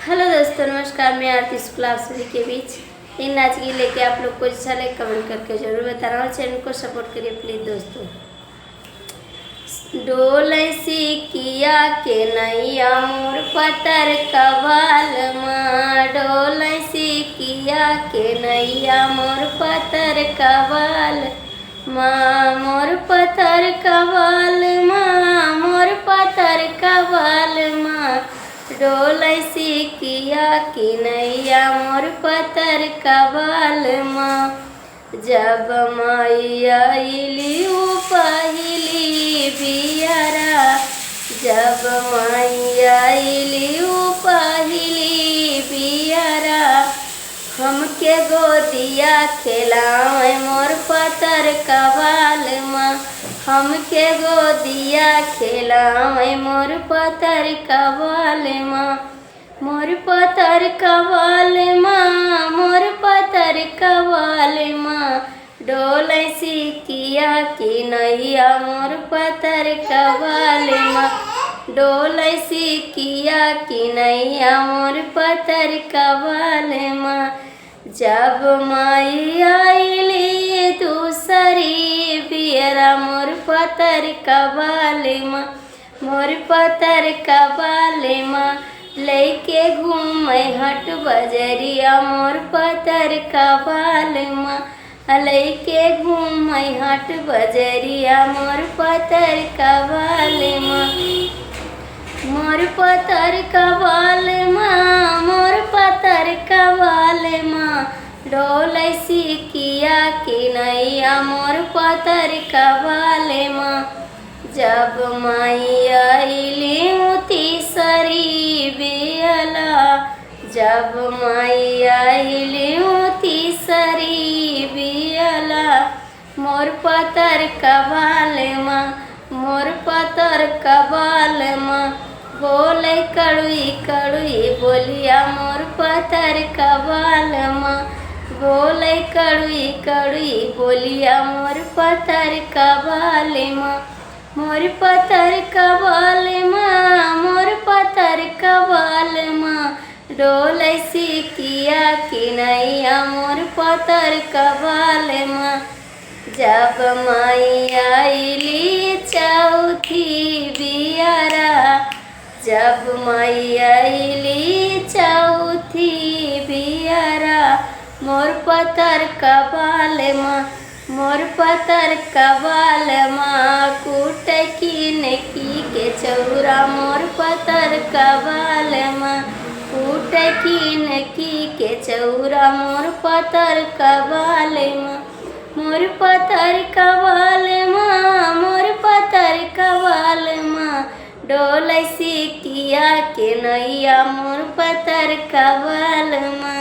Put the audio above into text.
Hello दोस्तों, नमस्कार। मैं आरती शुक्ला आप सभी के बीच इन नाच की लेके आप लोग को अच्छा लगे कमेंट करके जरूर बताना और चैनल को सपोर्ट करिए प्लीज़ दोस्तों। डोल किया के नैया मोर पतर कवाल माँ, डोल किया के नैया मोर पतर कवाल माँ, मोर पतर कवाल माँ, मोर पतर कवाल माँ, डोल किया कि नैया मोर पतर कवाल माँ। जब मैया अइली पहिली बियरा, जब मैया अइली पहिली बियरा, हमके गोदिया खेलावे मोर पतर कवाल माँ, हमके गोदिया खेलावे मोर पतर कवाल माँ, मोर पतर कवाल माँ, मोर पतर कवाल माँ, डोल किया कि नैया मोर पतर कवाल माँ, डोल किया कि नैया मोर पतर कवाल माँ। जब मैया अइली दूसरी बियरा मोर पतर कवाल माँ, मोर पतर कवाल माँ, लेके घूमे हट बजरिया मोर पतर कवाल माँ, लेके घूमे हट बजरिया मोर पतर कवाल माँ, मोर पतर कवाल माँ, मोर पतर कवाल माँ, डोल किया कि नैया मोर पतर कवाल माँ। जब मैया अइली तीसरी बियला, जब मैया अइली तीसरी बियला, मोर पतर कवाल माँ, मोर पतर कवाल माँ, बोले कड़ुई कड़ुई बोलिया मोर पतर कवाल माँ, बोले कड़ुई कड़ुई बोलिया मोर पतर कवाल माँ, मोर पतर कवाल माँ, मोर पतर कवाल माँ, डोल किया कि नैया मोर पतर कवाल माँ। जब मैया अइली चौथी बियरा, जब मैया अइली चौथी बियरा, मोर पतर कवाल माँ, मोर पतर कवाल माँ, कूट कीन की के चौरा मोर पतर कवाल माँ, कूट कीन की के चौरा मोर पतर कवाल माँ, मोर पतर कवाल माँ, मोर पतर कवाल माँ, डोल किया के नैया मोर पतर कवाल माँ।